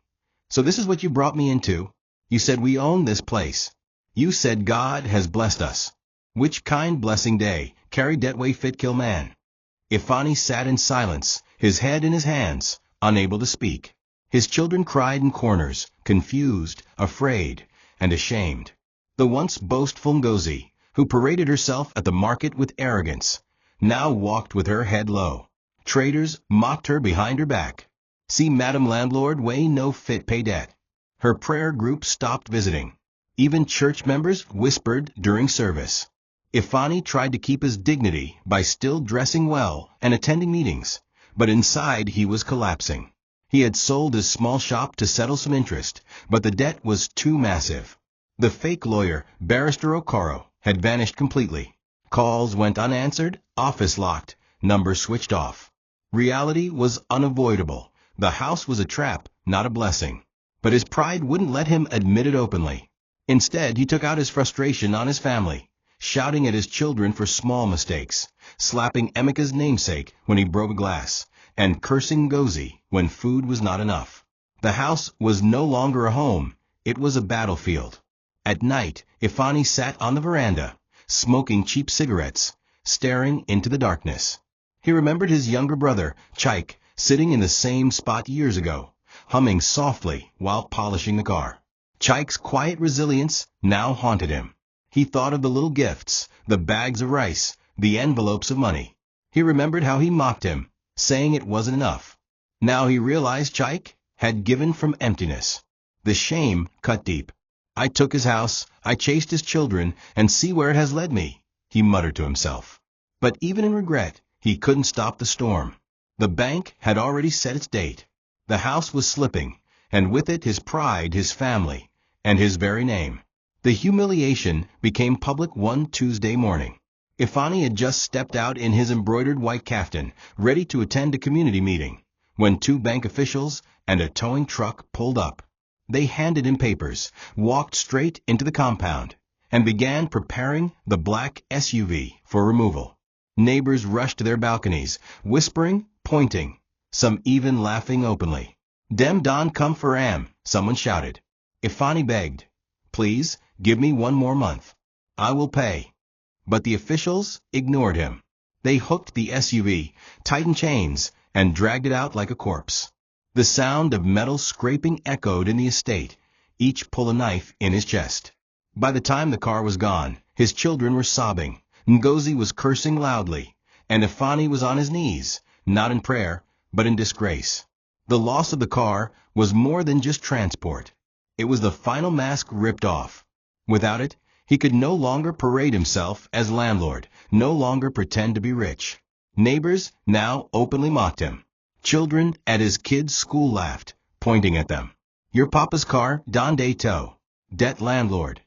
"So this is what you brought me into? You said we own this place. You said God has blessed us. Which kind blessing day carry det way fit kill man?" Ifani sat in silence, his head in his hands, unable to speak. His children cried in corners, confused, afraid, and ashamed. The once boastful Ngozi, who paraded herself at the market with arrogance, now walked with her head low. Traders mocked her behind her back. "See Madam Landlord way no fit pay debt." Her prayer group stopped visiting. Even church members whispered during service. Ifani tried to keep his dignity by still dressing well and attending meetings, but inside he was collapsing. He had sold his small shop to settle some interest, but the debt was too massive. The fake lawyer, Barrister Okoro, had vanished completely. Calls went unanswered, office locked, numbers switched off. Reality was unavoidable. The house was a trap, not a blessing. But his pride wouldn't let him admit it openly. Instead, he took out his frustration on his family, shouting at his children for small mistakes, slapping Emeka's namesake when he broke a glass, and cursing Ngozi when food was not enough. The house was no longer a home, it was a battlefield. At night, Ifani sat on the veranda, smoking cheap cigarettes, staring into the darkness. He remembered his younger brother, Chaik, sitting in the same spot years ago, humming softly while polishing the car. Chaik's quiet resilience now haunted him. He thought of the little gifts, the bags of rice, the envelopes of money. He remembered how he mocked him, saying it wasn't enough. Now he realized Chaik had given from emptiness. The shame cut deep. "I took his house, I chased his children, and see where it has led me," he muttered to himself. But even in regret, he couldn't stop the storm. The bank had already set its date. The house was slipping, and with it his pride, his family, and his very name. The humiliation became public one Tuesday morning. Ifani had just stepped out in his embroidered white kaftan, ready to attend a community meeting, when two bank officials and a towing truck pulled up. They handed him papers, walked straight into the compound, and began preparing the black SUV for removal. Neighbors rushed to their balconies, whispering, pointing, some even laughing openly. "Dem don come for am," someone shouted. Ifani begged, "Please, give me one more month. I will pay." But the officials ignored him. They hooked the SUV, tightened chains, and dragged it out like a corpse. The sound of metal scraping echoed in the estate, each pull a knife in his chest. By the time the car was gone, his children were sobbing, Ngozi was cursing loudly, and Ifani was on his knees, not in prayer, but in disgrace. The loss of the car was more than just transport. It was the final mask ripped off. Without it, he could no longer parade himself as landlord, no longer pretend to be rich. Neighbors now openly mocked him. Children at his kids' school laughed, pointing at them. Your papa's car, donde to? Debt landlord.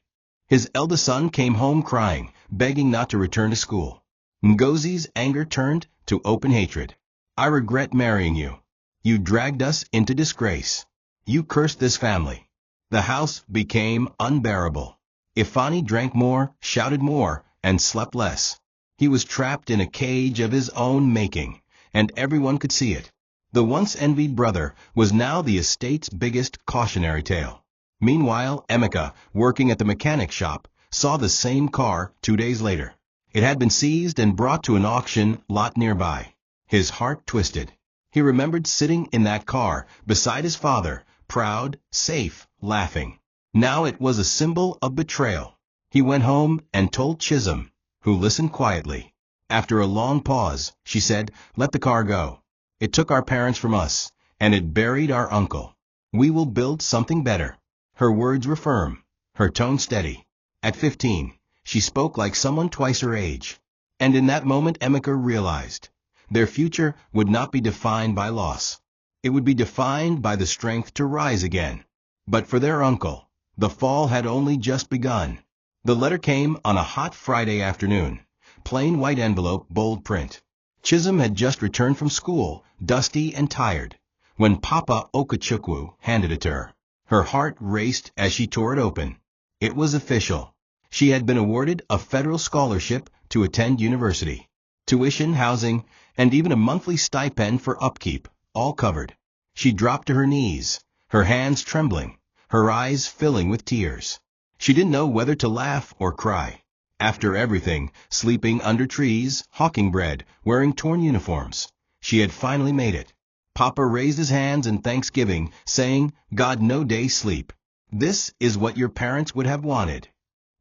His eldest son came home crying, begging not to return to school. Ngozi's anger turned to open hatred. I regret marrying you. You dragged us into disgrace. You cursed this family. The house became unbearable. Ifani drank more, shouted more, and slept less. He was trapped in a cage of his own making, and everyone could see it. The once envied brother was now the estate's biggest cautionary tale. Meanwhile, Emeka, working at the mechanic shop, saw the same car 2 days later. It had been seized and brought to an auction lot nearby. His heart twisted. He remembered sitting in that car beside his father, proud, safe, laughing. Now it was a symbol of betrayal. He went home and told Chisholm, who listened quietly. After a long pause, she said, "Let the car go. It took our parents from us, and it buried our uncle. We will build something better." Her words were firm, her tone steady. At 15, she spoke like someone twice her age. And in that moment Emeka realized, their future would not be defined by loss. It would be defined by the strength to rise again. But for their uncle, the fall had only just begun. The letter came on a hot Friday afternoon. Plain white envelope, bold print. Chisholm had just returned from school, dusty and tired, when Papa Okechukwu handed it to her. Her heart raced as she tore it open. It was official. She had been awarded a federal scholarship to attend university. Tuition, housing, and even a monthly stipend for upkeep, all covered. She dropped to her knees, her hands trembling, her eyes filling with tears. She didn't know whether to laugh or cry. After everything, sleeping under trees, hawking bread, wearing torn uniforms, she had finally made it. Papa raised his hands in thanksgiving, saying, "God no day sleep. This is what your parents would have wanted."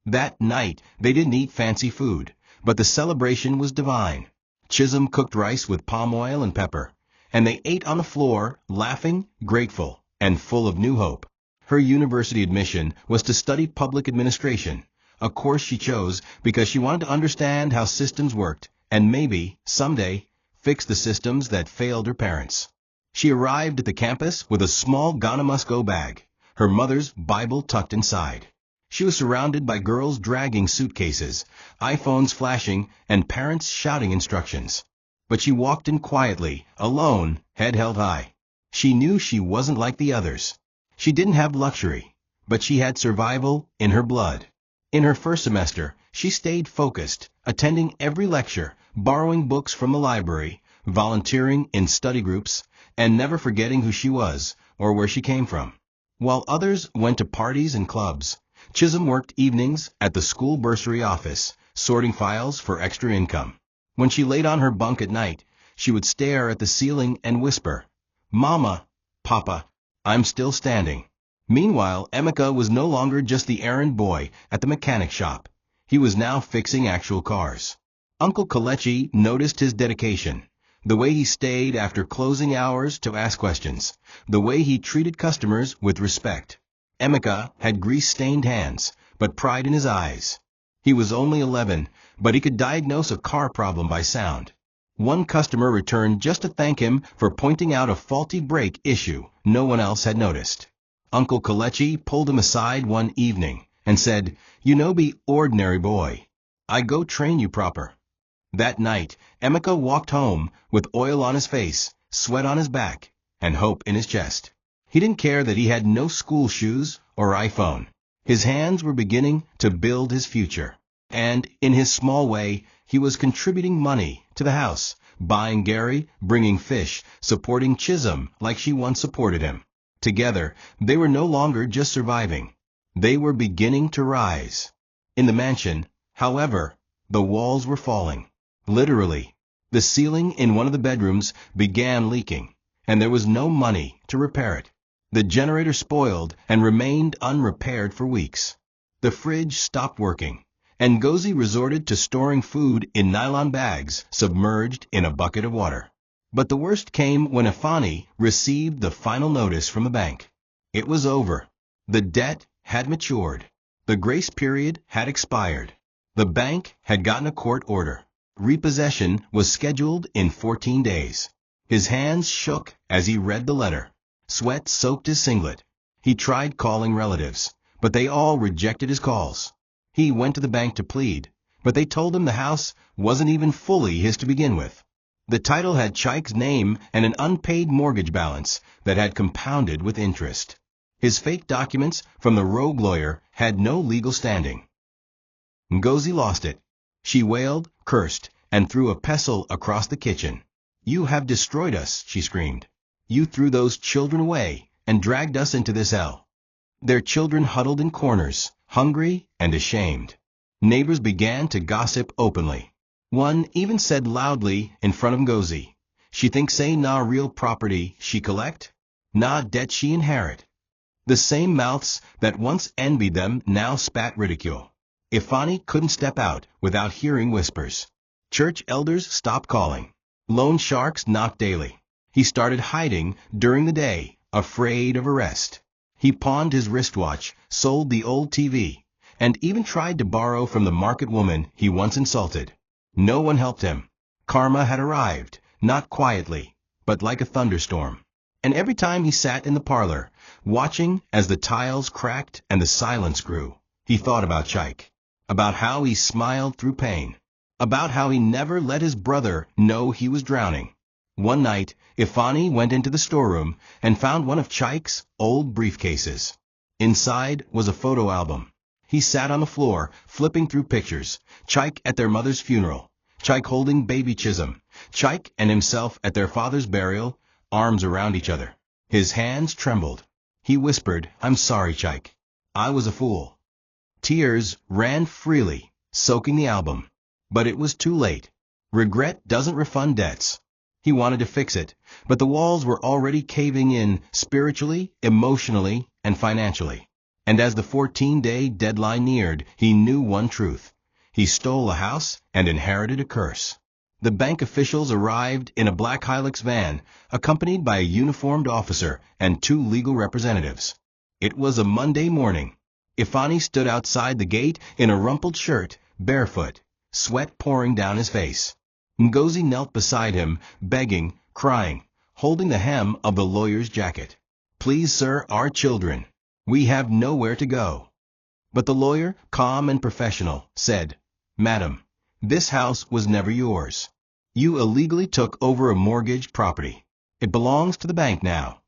That night, they didn't eat fancy food, but the celebration was divine. Chisholm cooked rice with palm oil and pepper, and they ate on the floor, laughing, grateful, and full of new hope. Her university admission was to study public administration, a course she chose because she wanted to understand how systems worked, and maybe, someday, fix the systems that failed her parents. She arrived at the campus with a small Ghana Must-Go bag, her mother's Bible tucked inside. She was surrounded by girls dragging suitcases, iPhones flashing, and parents shouting instructions. But she walked in quietly, alone, head held high. She knew she wasn't like the others. She didn't have luxury, but she had survival in her blood. In her first semester, she stayed focused, attending every lecture, borrowing books from the library, volunteering in study groups, and never forgetting who she was or where she came from. While others went to parties and clubs, Chisholm worked evenings at the school bursary office, sorting files for extra income. When she laid on her bunk at night, she would stare at the ceiling and whisper, "Mama, Papa, I'm still standing." Meanwhile, Emeka was no longer just the errand boy at the mechanic shop. He was now fixing actual cars. Uncle Kelechi noticed his dedication, the way he stayed after closing hours to ask questions, the way he treated customers with respect. Emeka had grease-stained hands, but pride in his eyes. He was only 11, but he could diagnose a car problem by sound. One customer returned just to thank him for pointing out a faulty brake issue no one else had noticed. Uncle Kelechi pulled him aside one evening and said, "You no be ordinary boy. I go train you proper." That night, Emeka walked home with oil on his face, sweat on his back, and hope in his chest. He didn't care that he had no school shoes or iPhone. His hands were beginning to build his future. And, in his small way, he was contributing money to the house, buying Gary, bringing fish, supporting Chisholm like she once supported him. Together, they were no longer just surviving. They were beginning to rise. In the mansion, however, the walls were falling. Literally. The ceiling in one of the bedrooms began leaking, and there was no money to repair it. The generator spoiled and remained unrepaired for weeks. The fridge stopped working, and Ngozi resorted to storing food in nylon bags submerged in a bucket of water. But the worst came when Ifani received the final notice from the bank. It was over. The debt had matured. The grace period had expired. The bank had gotten a court order. Repossession was scheduled in 14 days. His hands shook as he read the letter. Sweat soaked his singlet. He tried calling relatives, but they all rejected his calls. He went to the bank to plead, but they told him the house wasn't even fully his to begin with. The title had Chaik's name and an unpaid mortgage balance that had compounded with interest. His fake documents from the rogue lawyer had no legal standing. Ngozi lost it. She wailed, cursed, and threw a pestle across the kitchen. "You have destroyed us," she screamed. "You threw those children away and dragged us into this hell." Their children huddled in corners, hungry and ashamed. Neighbors began to gossip openly. One even said loudly in front of Ngozi, "She thinks say na real property she collect, na debt she inherit." The same mouths that once envied them now spat ridicule. Ifani couldn't step out without hearing whispers. Church elders stopped calling. Loan sharks knocked daily. He started hiding during the day, afraid of arrest. He pawned his wristwatch, sold the old TV, and even tried to borrow from the market woman he once insulted. No one helped him. Karma had arrived, not quietly, but like a thunderstorm. And every time he sat in the parlor, watching as the tiles cracked and the silence grew, he thought about Chaik, about how he smiled through pain, about how he never let his brother know he was drowning. One night, Ifani went into the storeroom and found one of Chaik's old briefcases. Inside was a photo album. He sat on the floor, flipping through pictures. Chaik at their mother's funeral, Chaik holding baby Chisholm, Chaik and himself at their father's burial, arms around each other. His hands trembled. He whispered, "I'm sorry, Chaik. I was a fool." Tears ran freely, soaking the album. But it was too late. Regret doesn't refund debts. He wanted to fix it, but the walls were already caving in spiritually, emotionally, and financially. And as the 14-day deadline neared, he knew one truth. He stole a house and inherited a curse. The bank officials arrived in a black Hilux van, accompanied by a uniformed officer and 2 legal representatives. It was a Monday morning. Ifani stood outside the gate in a rumpled shirt, barefoot, sweat pouring down his face. Ngozi knelt beside him, begging, crying, holding the hem of the lawyer's jacket. "Please, sir, our children. We have nowhere to go." But the lawyer, calm and professional, said, "Madam, this house was never yours. You illegally took over a mortgaged property. It belongs to the bank now."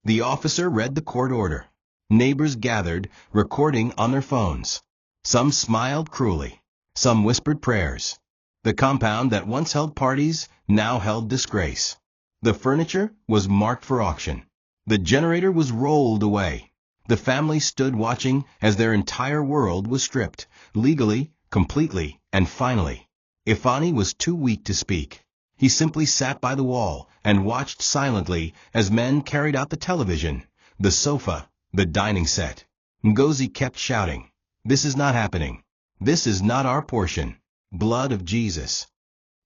The officer read the court order. Neighbors gathered, recording on their phones. Some smiled cruelly. Some whispered prayers. The compound that once held parties now held disgrace. The furniture was marked for auction. The generator was rolled away. The family stood watching as their entire world was stripped, legally, completely, and finally. Ifani was too weak to speak. He simply sat by the wall and watched silently as men carried out the television, the sofa, the dining set. Ngozi kept shouting, "This is not happening. This is not our portion. Blood of Jesus."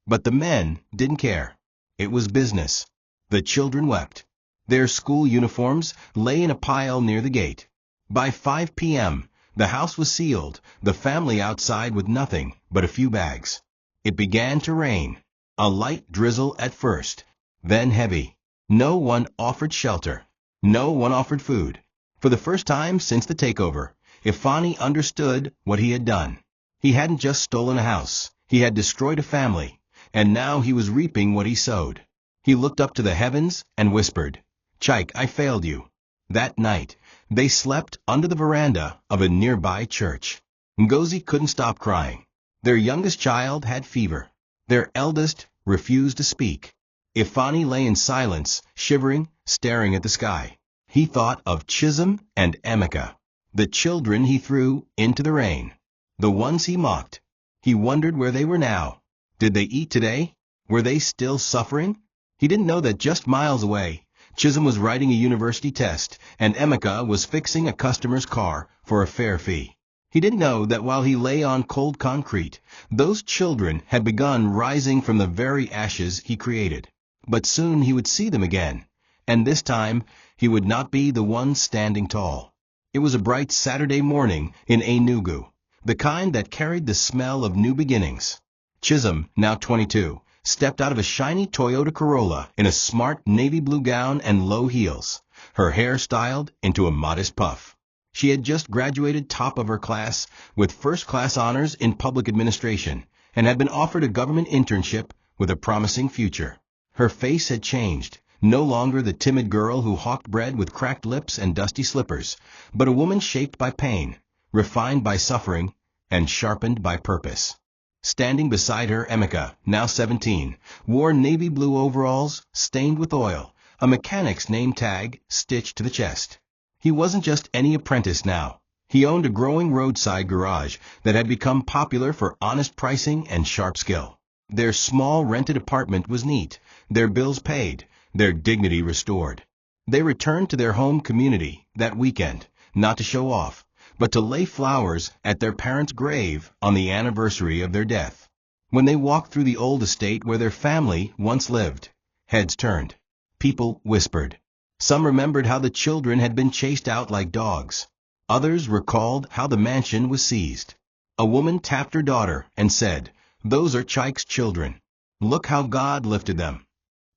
But the men didn't care. It was business. The children wept. Their school uniforms lay in a pile near the gate. By 5 p.m., the house was sealed, the family outside with nothing but a few bags. It began to rain. A light drizzle at first, then heavy. No one offered shelter. No one offered food. For the first time since the takeover, Ifani understood what he had done. He hadn't just stolen a house. He had destroyed a family, and now he was reaping what he sowed. He looked up to the heavens and whispered, "Chaik, I failed you." That night, they slept under the veranda of a nearby church. Ngozi couldn't stop crying. Their youngest child had fever. Their eldest refused to speak. Ifani lay in silence, shivering, staring at the sky. He thought of Chisholm and Emeka, the children he threw into the rain, the ones he mocked. He wondered where they were now. Did they eat today? Were they still suffering? He didn't know that just miles away, Chisholm was writing a university test, and Emeka was fixing a customer's car for a fair fee. He didn't know that while he lay on cold concrete, those children had begun rising from the very ashes he created. But soon he would see them again, and this time he would not be the one standing tall. It was a bright Saturday morning in Enugu, the kind that carried the smell of new beginnings. Chisholm, now 22, stepped out of a shiny Toyota Corolla in a smart navy blue gown and low heels, her hair styled into a modest puff. She had just graduated top of her class with first-class honors in public administration and had been offered a government internship with a promising future. Her face had changed, no longer the timid girl who hawked bread with cracked lips and dusty slippers, but a woman shaped by pain, refined by suffering, and sharpened by purpose. Standing beside her, Emeka, now 17, wore navy blue overalls stained with oil, a mechanic's name tag stitched to the chest. He wasn't just any apprentice now. He owned a growing roadside garage that had become popular for honest pricing and sharp skill. Their small rented apartment was neat, their bills paid, their dignity restored. They returned to their home community that weekend, not to show off, but to lay flowers at their parents' grave on the anniversary of their death. When they walked through the old estate where their family once lived, heads turned. People whispered. Some remembered how the children had been chased out like dogs. Others recalled how the mansion was seized. A woman tapped her daughter and said, "Those are Chike's children. Look how God lifted them."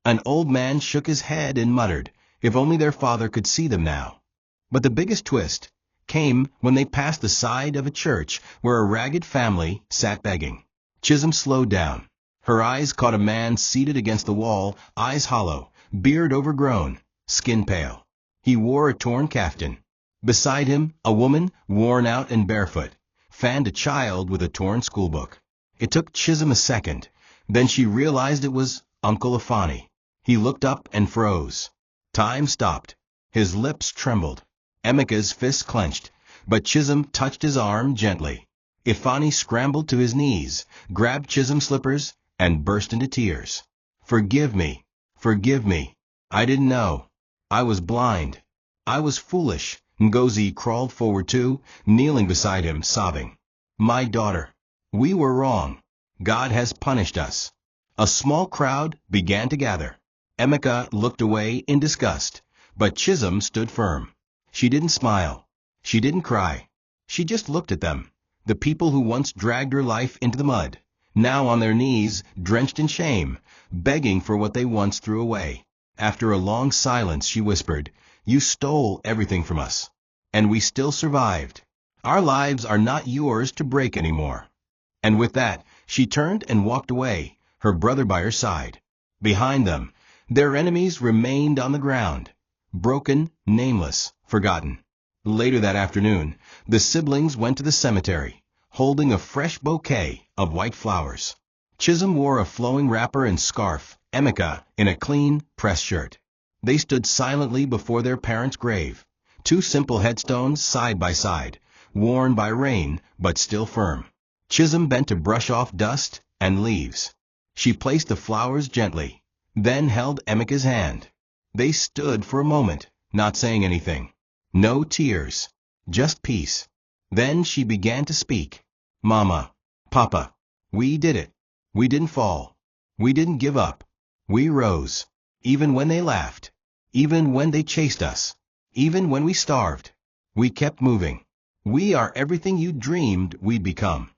An old man shook his head and muttered, if only their father could see them now. But the biggest twist came when they passed the side of a church where a ragged family sat begging. Chisholm slowed down. Her eyes caught a man seated against the wall, eyes hollow, beard overgrown, skin pale. He wore a torn kaftan. Beside him, a woman, worn out and barefoot, fanned a child with a torn schoolbook. It took Chisholm a second. Then she realized it was Uncle Ifani. He looked up and froze. Time stopped. His lips trembled. Emeka's fists clenched, but Chisholm touched his arm gently. Ifani scrambled to his knees, grabbed Chisholm's slippers, and burst into tears. "Forgive me. Forgive me. I didn't know. I was blind. I was foolish." Ngozi crawled forward too, kneeling beside him, sobbing. "My daughter. We were wrong. God has punished us." A small crowd began to gather. Emeka looked away in disgust, but Chisholm stood firm. She didn't smile. She didn't cry. She just looked at them, the people who once dragged her life into the mud, now on their knees, drenched in shame, begging for what they once threw away. After a long silence, she whispered, "You stole everything from us, and we still survived. Our lives are not yours to break anymore." And with that, she turned and walked away, her brother by her side. Behind them, their enemies remained on the ground, broken, nameless, forgotten. Later that afternoon, the siblings went to the cemetery, holding a fresh bouquet of white flowers. Chisholm wore a flowing wrapper and scarf, Emeka in a clean, pressed shirt. They stood silently before their parents' grave, two simple headstones side by side, worn by rain but still firm. Chisholm bent to brush off dust and leaves. She placed the flowers gently, then held Emeka's hand. They stood for a moment, not saying anything. No tears, just peace. Then she began to speak. "Mama, Papa, we did it. We didn't fall. We didn't give up. We rose. Even when they laughed. Even when they chased us. Even when we starved. We kept moving. We are everything you dreamed we'd become."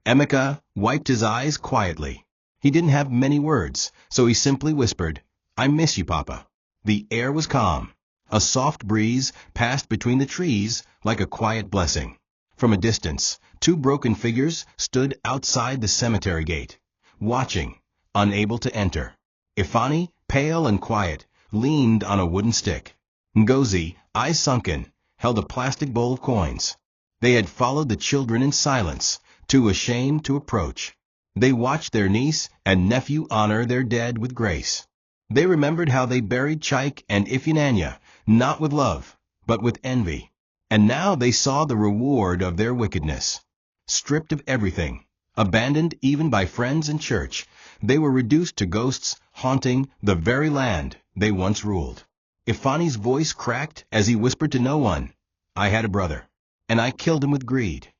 Emeka wiped his eyes quietly. He didn't have many words, so he simply whispered, "I miss you, Papa." The air was calm. A soft breeze passed between the trees like a quiet blessing. From a distance, two broken figures stood outside the cemetery gate, watching, unable to enter. Ifani, pale and quiet, leaned on a wooden stick. Ngozi, eyes sunken, held a plastic bowl of coins. They had followed the children in silence, too ashamed to approach. They watched their niece and nephew honor their dead with grace. They remembered how they buried Chike and Ifunanya, not with love, but with envy. And now they saw the reward of their wickedness. Stripped of everything, abandoned even by friends and church, they were reduced to ghosts haunting the very land they once ruled. Ifani's voice cracked as he whispered to no one, "I had a brother, and I killed him with greed."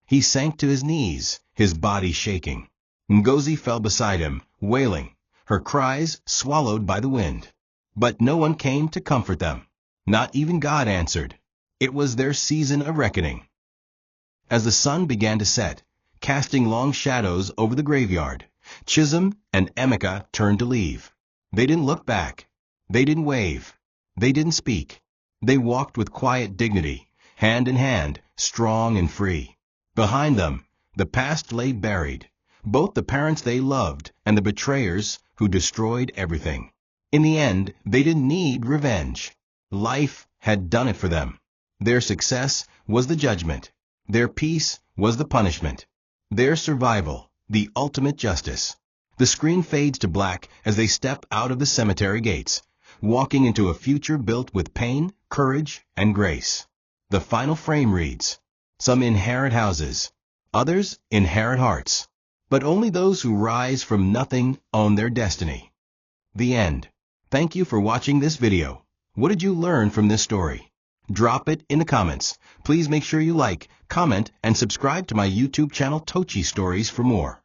He sank to his knees, his body shaking. Ngozi fell beside him, wailing, her cries swallowed by the wind. But no one came to comfort them. Not even God answered. It was their season of reckoning. As the sun began to set, casting long shadows over the graveyard, Chisholm and Emeka turned to leave. They didn't look back. They didn't wave. They didn't speak. They walked with quiet dignity, hand in hand, strong and free. Behind them, the past lay buried, both the parents they loved and the betrayers who destroyed everything. In the end, they didn't need revenge. Life had done it for them. Their success was the judgment. Their peace was the punishment. Their survival, the ultimate justice. The screen fades to black as they step out of the cemetery gates, walking into a future built with pain, courage, and grace. The final frame reads, "Some inherit houses, others inherit hearts, but only those who rise from nothing own their destiny." The end. Thank you for watching this video. What did you learn from this story? Drop it in the comments. Please make sure you like, comment, and subscribe to my YouTube channel TOCHI Stories for more.